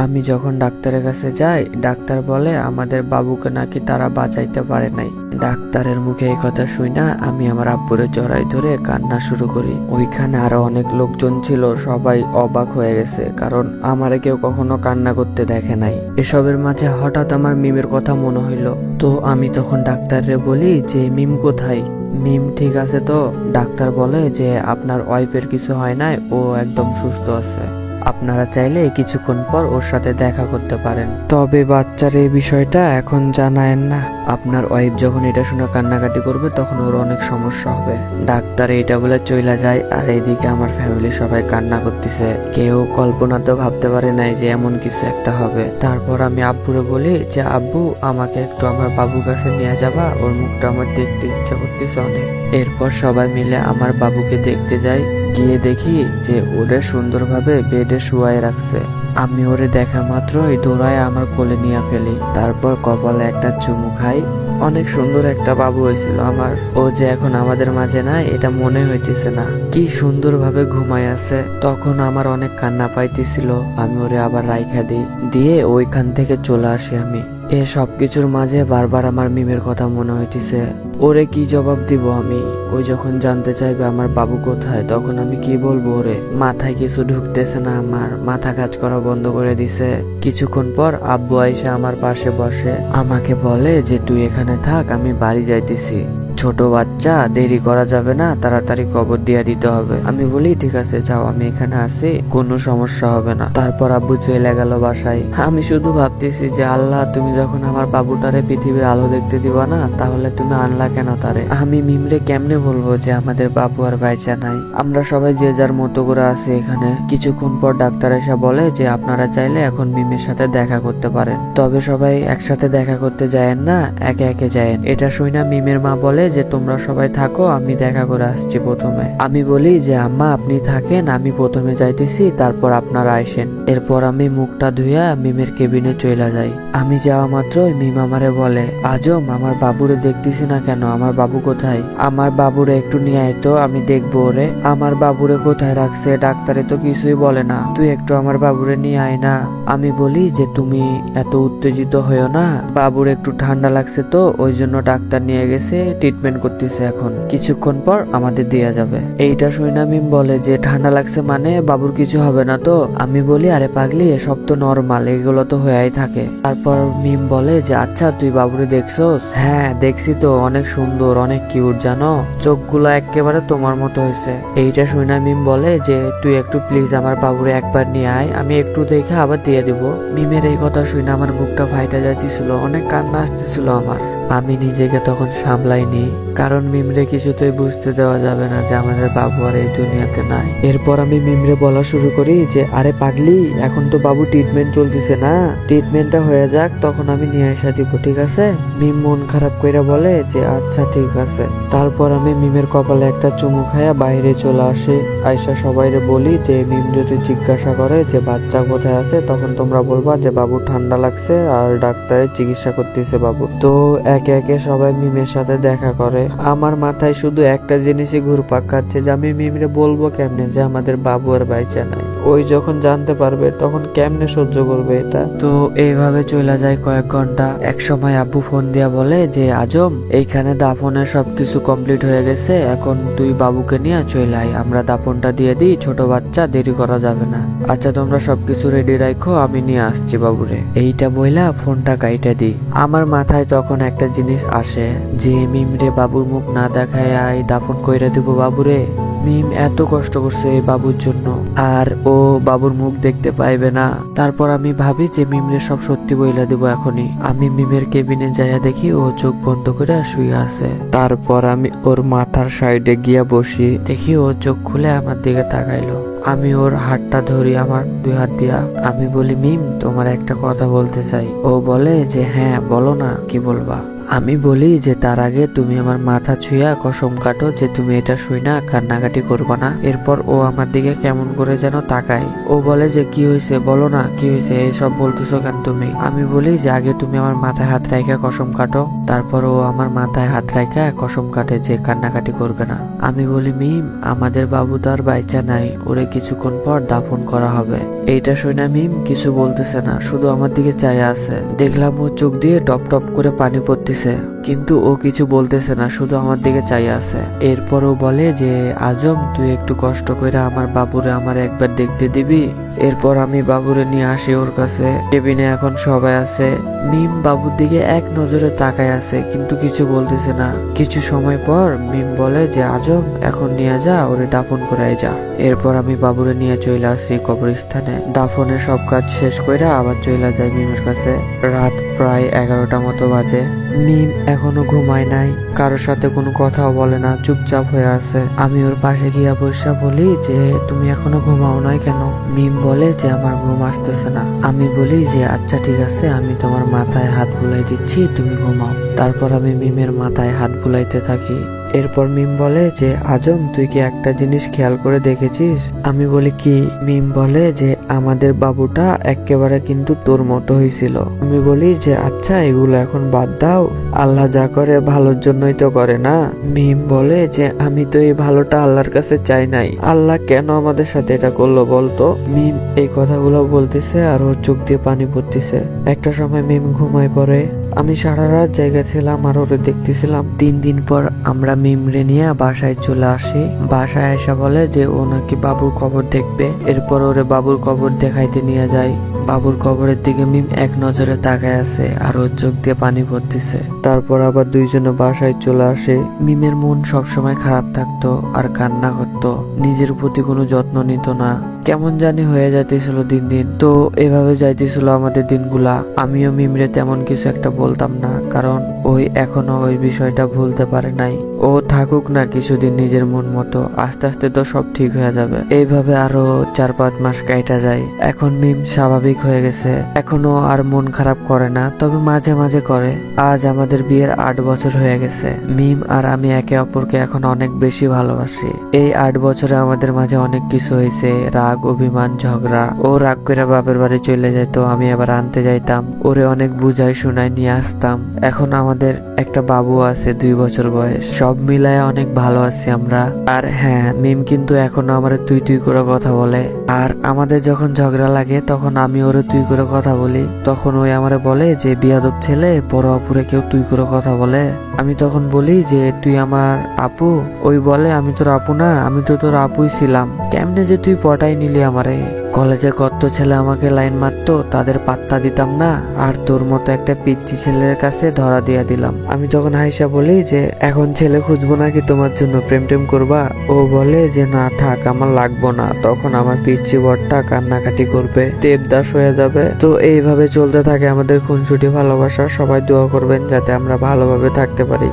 আমি যখন ডাক্তারের কাছে যাই, ডাক্তার বলে আমাদের বাবুকে নাকি তারা বাঁচাইতে পারে নাই। ডাক্তারের মুখে এই কথা শুই না আমি আমার আব্বুরে জড়াই ধরে কান্না শুরু করি। ওইখানে আরো অনেক লোকজন ছিল, সবাই অবাক হয়ে গেছে, কারণ আমারে কেউ কখনো কান্না করতে দেখে নাই। এসবের মাঝে হঠাৎ আমার মিমের কথা মনে হইলো। তো আমি তখন ডাক্তাররে বলি যে মিম কোথায়, মিম ঠিক আছে তো? ডাক্তার বলে যে আপনার ওয়াইফের কিছু হয় নাই, ও একদম সুস্থ আছে, আপনারা চাইলে কিছুক্ষণ পর ওর সাথে দেখা করতে পারেন, তবে বাচ্চার এই বিষয়টা এখন জানায়েন না। আপনার ওয়াইফ যখন এটা শুনে কান্নাকাটি করবে তখন ওর অনেক সমস্যা হবে। ডাক্তার এইটা বলে চইলা যায়, আর এইদিকে আমার ফ্যামিলি সবাই কান্না করতেছে। কেউ কল্পনাতেও ভাবতে পারে নাই যে এমন কিছু একটা হবে। তারপর আমি আব্বুরে বলি যে আব্বু আমাকে একটু আমার বাবুর কাছে নিয়ে যাবা, ওর মুখটা আমার দেখতে ইচ্ছা করতেছে অনেক। এরপর সবাই মিলে আমার বাবুকে দেখতে যাই। গিয়ে দেখি যে ওরে সুন্দরভাবে বেডে শুয়ায় রাখছে। আমি ওরে দেখা মাত্রই দৌড়ায় আমার কোলে নিয়ে ফেলি, তারপর কপালে একটা চুমু খাই। অনেক সুন্দর একটা বাবু হয়েছিল আমার। ও যে এখন আমাদের মাঝে নাই এটা মনে হইতেছে না। কি সুন্দরভাবে ঘুমায় আছে। তখন আমার অনেক কান্না পাইতেছিল। আমি ওরে আবার রাইখা দিই, দিয়ে ওইখান থেকে চলে আসি আমি। এ সবকিছুর মাঝে বারবার আমার মিমের কথা মনে হইতেছে। ওরে কি জবাব দিব আমি? ওই যখন জানতে চাইবে আমার বাবু কোথায়, তখন আমি কি বলবো ওরে? মাথায় কিছু ঢুকতেছে না, আমার মাথা কাজ করা বন্ধ করে দিছে। কিছুক্ষণ পর আব্বু আইসা আমার পাশে বসে আমাকে বলে যে তুই এখানে থাক, আমি বাড়ি যাইতেছি। ছোট বাচ্চা, দেরি করা যাবে না, তাড়াতাড়ি কবর দিয়ে দিতে হবে। আমি বলি ঠিক আছে যাও, আমি এখানে আছি, কোনো সমস্যা হবে না। তারপর আব্বু চলে গেল বাসায়। আমি শুধু ভাবতেছি যে আল্লাহ, তুমি যখন আমার বাবুটারে পৃথিবীর আলো দেখতে দিবা না, তাহলে তুমি আনলা কেন তারে? আমি মিমরে কেমনে বলবো যে আমাদের বাবু আর বাইচা নাই? আমরা সবাই যে যার মতো করে আছি এখানে। কিছুক্ষণ পর ডাক্তার এসে বলে যে আপনারা চাইলে এখন মিমের সাথে দেখা করতে পারেন, তবে সবাই একসাথে দেখা করতে যায়েন না, একে একে যায়েন। এটা শুই না মিমের মা বলে যে তোমরা সবাই থাকো, আমি দেখা করে আসছি প্রথমে। আমি বলি যে আম্মা আপনি থাকেন, আমি প্রথমে যাইতেছি, তারপর আপনারা আইসেন। এরপর আমি মুখটা ধুইয়া মিমের কেবিনে চলে যাই। আমি যাওয়া মাত্রই মিম আমারে বলে আজম আমার বাবুরে দেখতেছি না কেন, আমার বাবু কোথায়? আমার বাবুরে একটু নিয়ে আয় তো, আমি দেখবো ওরে। আমার বাবুরে কোথায় রাখছে? ডাক্তারে তো কিছুই বলে না, তুই একটু আমার বাবুরে নিয়ে আয় না। আমি বলি যে তুমি এত উত্তেজিত হয়েও না, বাবুর একটু ঠান্ডা লাগছে তো ওই জন্য ডাক্তার নিয়ে গেছে, ট্রিটমেন্ট করতেছে, এখন কিছুক্ষণ পর আমাদের দেয়া যাবে। এইটা শুই না মিম বলে যে ঠান্ডা লাগছে মানে বাবুর কিছু হবে না তো? আমি বলি আরে পাগলি, এসব তো নরমাল, এগুলো তো হয়েই থাকে। তারপর মিম বলে যে আচ্ছা তুই বাবুরে দেখছোস? হ্যাঁ দেখছি তো, অনেক সুন্দর, অনেক কিউট, জানো চোখগুলো একেবারে তোমার মতো হয়েছে। এইটা শুই না মিম বলে যে তুই একটু প্লিজ আমার বাবুরে একবার নিয়ে আয়, আমি একটু দেখে আবার দিয়ে দিব। মিমের এই কথা শুই না আমার বুকটা ফাইটা যাইতেছিল, অনেক কান্না আসতেছিল আমার। আমি নিজেকে তখন সামলাইনি, কারণ মিমরে কিছুতেই বুঝতে দেওয়া যাবে না যে আমাদের বাবু আর এই দুনিয়াতে নাই। এরপর আমি মিমরে বলা শুরু করি যে আরে পাগলি, এখন তো বাবু ট্রিটমেন্ট চলতেছে না, ট্রিটমেন্টটা হয়ে যাক তখন আমি নিয়ে আসা দিব, ঠিক আছে? মিম মন খারাপ কইরা বলে যে আচ্ছা ঠিক আছে। তারপর আমি মিমের কপালে একটা চুমু খায়া বাইরে চলে আসি। আয়সা সবাইরে বলি যে মিম যদি জিজ্ঞাসা করে যে বাচ্চা কোথায় আছে, তখন তোমরা বলবা যে বাবু ঠান্ডা লাগছে আর ডাক্তারের চিকিৎসা করতেছে বাবু। তো একে একে সবাই মিমের সাথে দেখা করে। আমার মাথায় শুধু একটা জিনিসই ঘুরপাক খাচ্ছে যে আমি মিমরে বলবো কেমনে যে আমাদের বাবু আর বাইচা নাই। ওই যখন জানতে পারবে তখন কেমনে সহ্য করবে এটা? তো এইভাবে চলে যায় কয়েক ঘন্টা। এক সময় আব্বু ফোন দিয়া বলে যে আজম, এইখানে দাফনের সবকিছু কমপ্লিট হয়ে গেছে, এখন তুই বাবুকে নিয়ে চলে আয়, আমরা দাফনটা দিয়ে দিই, ছোট বাচ্চা, দেরি করা যাবে না। আচ্ছা তোমরা সবকিছু রেডি রাখো, আমি নিয়ে আসছি বাবুরে। এইটা বইলা ফোনটা কাইটা দিই। আমার মাথায় তখন একটা জিনিস আসে যে মিমরে বাবুর মুখ না দেখায় দাফন কইরা দিব বাবুরে। মিম এত কষ্ট করছে এই বাবুর জন্য, আর ও বাবুর মুখ দেখতে পাইবে না। তারপর আমি ভাবি যে মিমরে সব সত্যি বইলা দিব এখনই। আমি মিমের কেবিনে যাইয়া দেখি ও চোখ বন্ধ করে শুয়ে আছে। তারপর আমি ওর মাথার সাইডে গিয়া বসি, দেখি ও চোখ খুলে আমার দিকে তাকাইলো। আমি ওর হাতটা ধরি আমার দুই হাত দিয়া। আমি বলি মিম তোমার একটা কথা বলতে চাই। ও বলে যে হ্যাঁ বলো না, কি বলবা? আমি বলি যে তার আগে তুমি আমার মাথা ছুঁয়া কসম কাটো যে তুমি এটা শুই না কান্নাকাটি করবা না। এরপর ও আমার দিকে কেমন করে যেন তাকায়। ও বলে যে কি হয়েছে বলো না, কি হয়েছে, এইসব বলতেছো কেন তুমি? আমি বলি যে আগে তুমি আমার মাথায় হাত রাখা কসম কাটো। তারপর ও আমার মাথায় হাত রাখা কসম কাটে যে কান্নাকাটি করবে না। আমি বলি মিম, আমাদের বাবু তো আর বাইচা নাই, ওরে কিছুক্ষণ পর দাফন করা হবে। এইটা শুই না মিম কিছু বলতেছে না, শুধু আমার দিকে চাইয়া আছে। দেখলাম ও চোখ দিয়ে টপ টপ করে পানি পড়তেছে, কিন্তু ও কিছু বলতেছে না, শুধু আমার দিকে চাইয়া আছে। এরপর ও বলে যে আজম তুই একটু কষ্ট করে আমার বাবুরে আমার একবার দেখতে দিবি। এরপর আমি বাবুরে নিয়ে আসি ওর কাছে। কেবিনে এখন সবাই আছে। মিম বাবুর দিকে এক নজরে তাকায় আছে, কিন্তু কিছু বলতেছে না। কিছু সময় পর মিম বলে যে আজম এখন নিয়ে যা, ওরে দাফন করাই যা। এরপর আমি বাবুরে নিয়ে চলে আসি কবরস্থানে। দাফনের সব কাজ শেষ করে আবার চলে যাই মিমের কাছে। রাত প্রায় 11টা মতো বাজে। মিম এখনো ঘুমায় নাই, কারোর সাথে কোনো কথাও বলে না, চুপচাপ হয়ে আছে। আমি ওর পাশে গিয়া বসে বলি যে তুমি এখনো ঘুমাও নাই কেন? মিম বলে যে আমার ঘুম আসতেছে না। আমি বলি যে আচ্ছা ঠিক আছে, আমি তোমার মাথায় হাত বুলাই দিচ্ছি, তুমি ঘুমাও। তারপর আমি মিমের মাথায় হাত বুলাইতে থাকি। এরপর মিম বলে যে আজম তুই কি একটা জিনিস খেয়াল করে দেখেছিস? আমি বলি কি? মিম বলে যে আমাদের বাবুটা একেবারে কিন্তু তোর মতো হয়েছিল। আমি বলি যে আচ্ছা এগুলো এখন বাদ দাও, আল্লাহ যা করে ভালোর জন্যই তো করে না। মিম বলে যে আমি তো এই ভালোটা আল্লাহর কাছে চাই নাই, আল্লাহ কেন আমাদের সাথে এটা করলো বলতো? মিম এই কথাগুলো বলতেছে আর ওর চোখ দিয়ে পানি পড়তেছে। একটা সময় মিম ঘুমায় পড়ে। আমি সারা রাত জায়গা ছিলাম আর ওরে দেখতেছিলাম। 3 দিন পর আমরা মিমরে নিয়ে বাসায় চলে আসি। বাসায় এসে বলে যে ও নাকি বাবুর কবর দেখবে। এরপর ওরে বাবুর কবর দেখাইতে নিয়ে যায়। বাবুর কবরের দিকে মিম এক নজরে তাকায় আছে আর ওর চোখ দিয়ে পানি পড়তেছে। তারপর আবার দুইজনে বাসায় চলে আসে। মিমের মন সবসময় খারাপ থাকতো আর কান্না করতো, নিজের প্রতি কোনো যত্ন নিত না। কেমন জানি হয়ে যাইতেছিল দিন দিন। তো এভাবে যাইতেছিল আমাদের দিনগুলা। আমিও মিমরে তেমন কিছু একটা বলতাম না, কারণ ওই এখনো ওই বিষয়টা ভুলতে পারে নাই। ও থাকুক না কিছুদিন নিজের মন মতো, আস্তে আস্তে তো সব ঠিক হয়ে যাবে। এইভাবে আরো 4-5 মাস কাইটা যায়। এখন মিম স্বাভাবিক হয়ে গেছে, এখনো আর মন খারাপ করে না, তবে মাঝে মাঝে করে। আজ আমাদের বিয়ের 8 বছর হয়ে গেছে। মিম আর আমি একে অপরকে এখন অনেক বেশি ভালোবাসি। এই 8 বছরে আমাদের মাঝে অনেক কিছু হয়েছে, রাগ, অভিমান, ঝগড়া। ও রাগ করে বাপের বাড়ি চলে যেত, আমি আবার আনতে যাইতাম, ওরে অনেক বুঝাই শুনাই নিয়ে আসতাম। এখন আমাদের একটা বাবু আছে 2 বছর বয়স। সব মিলায় অনেক ভালো আছি আমরা। আর হ্যাঁ, মিম কিন্তু এখনো আমার তুই তুই করে কথা বলে। আর আমাদের যখন ঝগড়া লাগে তখন আমি ওরে তুই করে কথা বলি, তখন ওই আমারে বলে যে বিয়াদব ছেলে, বড় আপুরে কেউ তুই করে কথা বলে। আমি তখন বলি যে তুই আমার আপু। ওই বলে আমি তোর আপু না, আমি তো তোর আপুই ছিলাম, কেমনে যে তুই পটাই নিলি আমারে। কলেজে কত ছেলে আমাকে লাইন মারতো, তাদের পাত্তা দিতাম না, আর তোর মতো একটা পিচ্চি ছেলের কাছে ধরা দিয়া দিলাম। আমি তখন হাইসা বলি যে এখন ছেলে খুঁজবো নাকি তোমার জন্য, প্রেম টেম করবা? ও বলে যে না থাক, আমার লাগবো না। তখন আমার পিচ্চি বরটা কান্নাকাটি করবে, দেবদাস হয়ে যাবে। তো এইভাবে চলতে থাকে আমাদের খুনসুটি ভালোবাসা। সবাই দোয়া করবেন যাতে আমরা ভালোভাবে থাকতে পারি।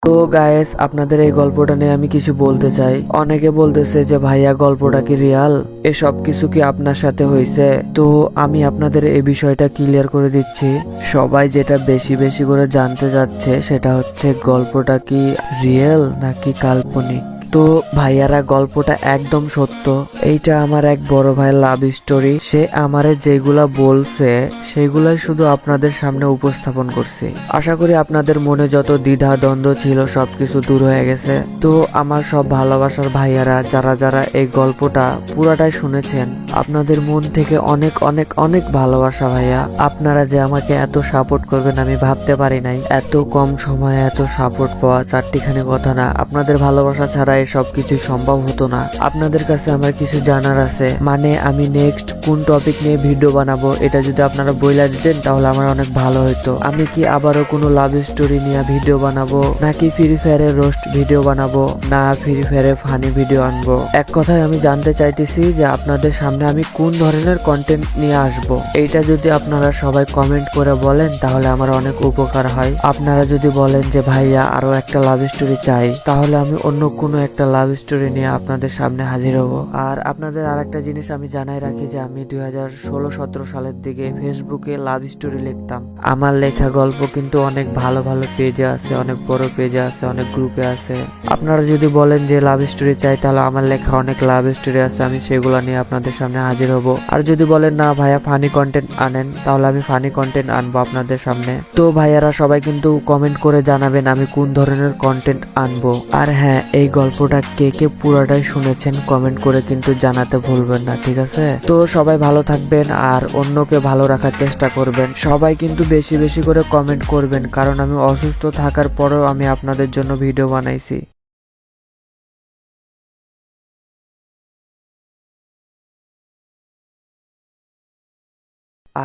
তো গায়েস, আপনাদের এই গল্পটা নিয়ে আমি কিছু বলতে চাই। অনেকে বলতেছে যে ভাইয়া গল্পটা কি রিয়াল, এসব কিছু কি আপনার সাথে হয়েছে? তো আমি আপনাদের এই বিষয়টা ক্লিয়ার করে দিচ্ছি। সবাই যেটা বেশি বেশি করে জানতে যাচ্ছে সেটা হচ্ছে গল্পটা কি রিয়েল নাকি কাল্পনিক। তো ভাইয়ারা, গল্পটা একদম সত্য। এইটা আমার এক বড় ভাই লাভ স্টোরি। সে আমারে যেগুলা বলছে সেগুলাই শুধু আপনাদের সামনে উপস্থাপন করছি। আশা করি আপনাদের মনে যত দ্বিধা দ্বন্দ্ব ছিল সবকিছু দূর হয়ে গেছে। তো আমার সব ভালোবাসার ভাইয়ারা, যারা যারা এই গল্পটা পুরাটাই শুনেছেন, আপনাদের মন থেকে অনেক অনেক অনেক ভালোবাসা ভাইয়া। আপনারা যে আমাকে এত সাপোর্ট করবেন আমি ভাবতে পারি নাই। এত কম সময়ে এত সাপোর্ট পাওয়া চারটিখানি কথা না। আপনাদের ভালোবাসা ছাড়া সব কিছু সম্ভব হতো না। আপনাদের কাছে আমার কিছু জানার আছে, মানে আমি নেক্সট কোন টপিক নিয়ে ভিডিও বানাবো এটা যদি আপনারা বইলা দিতেন তাহলে আমার অনেক ভালো হতো। আমি কি আবারও কোনো লাভ স্টোরি নিয়ে ভিডিও বানাবো, নাকি ফ্রি ফায়ারের রোস্ট ভিডিও বানাবো, না ফ্রি ফায়ারে ফানি ভিডিও আনবো? এক কথায় আমি জানতে চাইতেছি যে আপনাদের সামনে আমি কোন ধরনের কন্টেন্ট নিয়ে আসবো। এইটা যদি আপনারা সবাই কমেন্ট করে বলেন তাহলে আমার অনেক উপকার হয়। আপনারা যদি বলেন যে ভাইয়া আরো একটা লাভ স্টোরি চাই, তাহলে আমি অন্য কোনো একটা লাভ স্টোরি নিয়ে আপনাদের সামনে হাজির হব। আর আপনাদের আরেকটা জিনিস আমি জানাই রাখি যে আমি 2016-17 সালের দিকে ফেসবুকে লাভ স্টোরি লিখতাম। আমার লেখা গল্প কিন্তু অনেক ভালো ভালো পেজে আছে, অনেক বড় পেজে আছে, অনেক গ্রুপে আছে। আপনারা যদি বলেন যে লাভ স্টোরি চাই, তাহলে আমার লেখা অনেক লাভ স্টোরি আছে, আমি সেগুলো নিয়ে আপনাদের সামনে হাজির হব। আর যদি বলেন না ভাইয়া ফানি কন্টেন্ট আনেন, তাহলে আমি ফানি কন্টেন্ট আনবো আপনাদের সামনে। তো ভাইয়ারা সবাই কিন্তু কমেন্ট করে জানাবেন আমি কোন ধরনের কন্টেন্ট আনবো। আর হ্যাঁ, এই গল্পটা কে কে পুরোটাই শুনেছেন কমেন্ট করে কিন্তু জানাতে ভুলবেন না, ঠিক আছে? তো সবাই ভালো থাকবেন আর অন্যকে ভালো রাখার চেষ্টা করবেন। সবাই কিন্তু বেশি বেশি করে কমেন্ট করবেন, কারণ আমি অসুস্থ থাকার পরেও আমি আপনাদের জন্য ভিডিও বানাইছি।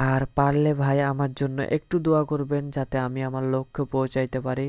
আর পারলে ভাই আমার জন্য একটু দোয়া করবেন যাতে আমি আমার লক্ষ্যে পৌঁছাইতে পারি।